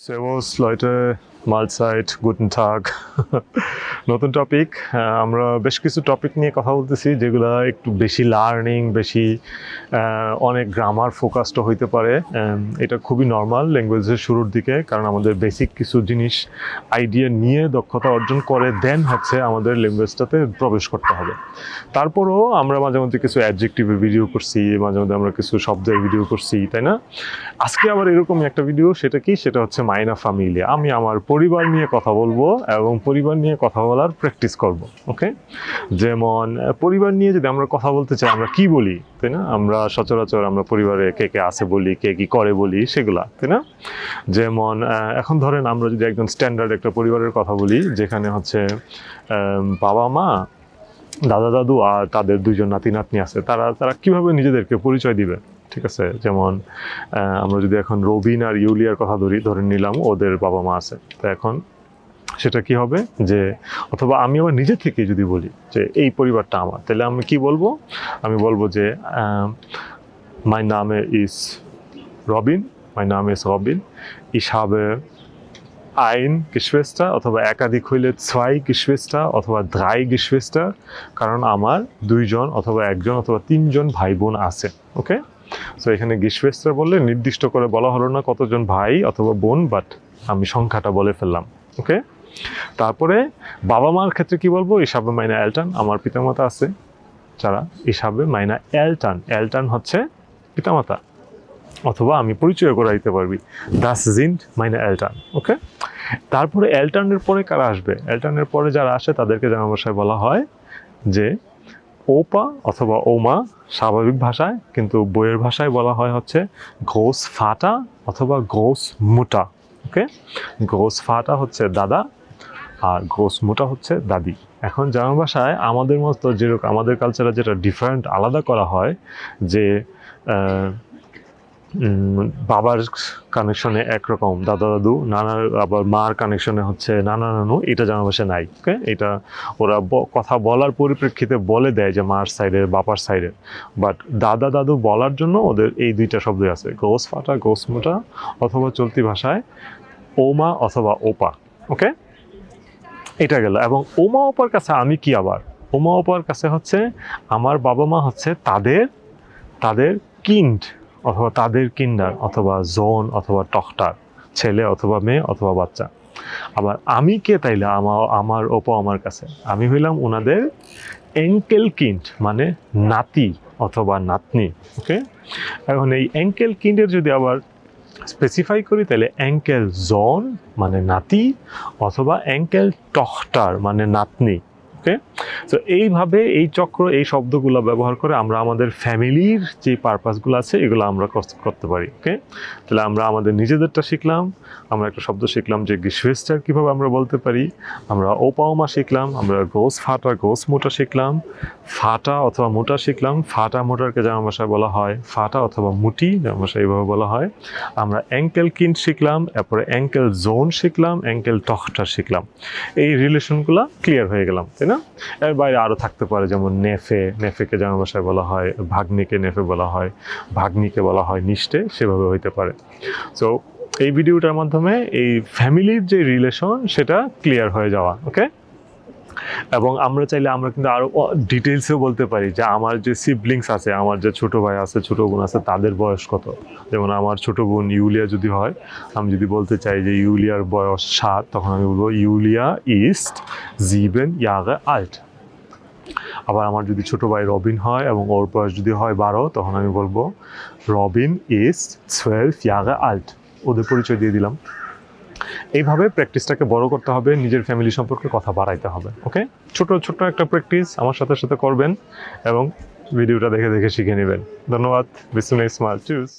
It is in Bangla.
Servus Leute, Mahlzeit, guten Tag. নতুন টপিক, আমরা বেশ কিছু টপিক নিয়ে কথা বলতেছি যেগুলো একটু বেশি লার্নিং, বেশি অনেক গ্রামার ফোকাসড হইতে পারে। এটা খুবই নর্মাল ল্যাঙ্গুয়েজের শুরুর দিকে, কারণ আমাদের বেসিক কিছু জিনিস আইডিয়া নিয়ে দক্ষতা অর্জন করে দেন হচ্ছে আমাদের ল্যাঙ্গুয়েজটাতে প্রবেশ করতে হবে। তারপরও আমরা মাঝে মধ্যে কিছু অ্যাডজেক্টিভের ভিডিও করছি, মাঝে মধ্যে আমরা কিছু শব্দের ভিডিও করছি, তাই না? আজকে আবার এরকমই একটা ভিডিও, সেটা কি? সেটা হচ্ছে মাইনা ফ্যামিলি। আমি আমার পরিবার নিয়ে কথা বলবো এবং পরিবার নিয়ে কথা বলার প্র্যাকটিস করব। ওকে, যেমন পরিবার নিয়ে যদি আমরা কথা বলতে চাই, আমরা কি বলি, তাই না? আমরা সচরাচর আমরা পরিবারে কে কে আছে বলি, কে কি করে বলি, সেগুলা, তাই না? যেমন এখন ধরেন আমরা যদি একদম স্ট্যান্ডার্ড একটা পরিবারের কথা বলি, যেখানে হচ্ছে বাবা মা, দাদা দাদু আর তাদের দুইজন নাতি নাতনি আছে, তারা কিভাবে নিজেদেরকে পরিচয় দিবে, ঠিক আছে? যেমন আমরা যদি এখন রবিন আর ইউলিয়ার কথা ধরে নিলাম, ওদের বাবা মা আছে, তো এখন সেটা কি হবে যে, অথবা আমি আমার নিজে থেকে যদি বলি যে এই পরিবারটা আমার, তাহলে আমি কি বলবো? আমি বলবো যে mein Name ist Robin, mein Name ist Robin, ich habe ein Geschwister, অথবা একাধিক হইলে zwei Geschwister অথবা drei Geschwister, কারণ আমার দুইজন অথবা একজন অথবা তিনজন ভাই বোন আছে। ওকে, সো এখানে Geschwister বললে নির্দিষ্ট করে বলা হলো না কতজন ভাই অথবা বোন, বাট আমি সংখ্যাটা বলে ফেললাম। ওকে, তারপরে বাবা মার ক্ষেত্রে কি বলবো? ইসাবে মাইনা এলটান, আমার পিতামাতা আছে যারা, ইসাবে মাইনা এলটান, এলটান হচ্ছে পিতামাতা, অথবা আমি পরিচয় করে দিতে পারবি দাস জিন্ড মাইনা এলটান। ওকে, তারপরে এলটানের পরে কারা আসবে? এলটানের পরে যারা আসে তাদেরকে জানা ভাষায় বলা হয় যে ওপা অথবা ওমা স্বাভাবিক ভাষায়, কিন্তু বইয়ের ভাষায় বলা হয় হচ্ছে গ্রোস ফাটা অথবা গ্রোস মুটা। ওকে, গ্রোস ফাটা হচ্ছে দাদা আর গ্রোস মুটা হচ্ছে দাদি। এখন জার্মান ভাষায় আমাদের মতো যেরকম আমাদের কালচারে যেটা ডিফারেন্ট আলাদা করা হয়, যে বাবার কানেকশনে একরকম দাদা দাদু, নানার আবার মার কানেকশনে হচ্ছে নানা নানু, এটা জার্মান ভাষায় নাই। ওকে, এটা ওরা কথা বলার পরিপ্রেক্ষিতে বলে দেয় যে মার সাইডের বাবার সাইডের, বাট দাদা দাদু বলার জন্য ওদের এই দুইটা শব্দই আছে, গোস ফাটা গোস মোটা, অথবা চলতি ভাষায় ওমা অথবা ওপা। ওকে, এটা গেল। এবং ওমা ওপার কাছে আমি কি? আবার ওমা ওপার কাছে হচ্ছে আমার বাবা মা হচ্ছে তাদের কিন্ড অথবা তাদের কিন্ডার অথবা জোন অথবা টখটার, ছেলে অথবা মেয়ে অথবা বাচ্চা। আবার আমি কে? তাইলে আমার ওপা আমার কাছে আমি হইলাম ওনাদের এঙ্কেল কিন্ড, মানে নাতি অথবা নাতনি। ওকে, এখন এই এঙ্কেল কিন্ডের যদি আবার স্পেসিফাই করি, তাহলে অ্যাঙ্কেল জোন মানে নাতি অথবা অ্যাঙ্কেল টখটার মানে নাতনি। ওকে, তো এইভাবে এই চক্র, এই শব্দগুলো ব্যবহার করে আমরা আমাদের ফ্যামিলির যে পারপাসগুলো আছে এগুলো আমরা করতে পারি। ওকে, তাহলে আমরা আমাদের নিজেদেরটা শিখলাম, আমরা একটা শব্দ শিখলাম যে গিশভেস্টার কীভাবে আমরা বলতে পারি, আমরা ওপা ওমা শিখলাম, আমরা গোস ফাটা গোস মোটা শিখলাম, ফাটা অথবা মোটা শিখলাম, ফাটা মোটারকে জার্মান ভাষায় বলা হয় ফাটা অথবা মুটি, জার্মান ভাষায় এইভাবে বলা হয়। আমরা অ্যাঙ্কেল কিন্ড শিখলাম, এরপরে অ্যাঙ্কেল জোন শিখলাম, অ্যাঙ্কেল টখটার শিখলাম। এই রিলেশনগুলো ক্লিয়ার হয়ে গেলাম, তাই না? এর বাইরে আরও থাকতে পারে, যেমন নেফেকে জার্মান ভাষায় বলা হয় ভাগ্নিকে নেফে বলা হয়, ভাগ্নিকে বলা হয় নিষ্ঠে, সেভাবে হইতে পারে। সো এই ভিডিওটার মাধ্যমে এই ফ্যামিলির যে রিলেশন সেটা ক্লিয়ার হয়ে যাওয়া। ওকে, এবং আমরা চাইলে আমরা কিন্তু আরও ডিটেলসেও বলতে পারি যে আমার যে সিবলিংস আছে, আমার যে ছোটো ভাই আছে ছোটো বোন আছে, তাদের বয়স কত। যেমন আমার ছোটো বোন ইউলিয়া যদি হয়, আমি যদি বলতে চাই যে ইউলিয়ার বয়স 7, তখন আমি বলবো ইউলিয়া ist 7 Jahre alt। আবার আমার যদি ছোটো ভাই রবিন হয় এবং ওর বয়স যদি হয় 12, তখন আমি বলবো রবিন ist 12 Jahre alt। ওদের পরিচয় দিয়ে দিলাম। এইভাবে প্র্যাকটিসটাকে বড় করতে হবে, নিজের ফ্যামিলি সম্পর্কে কথা বাড়াইতে হবে। ওকে, ছোট ছোট একটা প্র্যাকটিস আমার সাথে সাথে করবেন এবং ভিডিওটা দেখে দেখে শিখে নেবেন। ধন্যবাদ। বিস নেক্সট মাল, চুজ।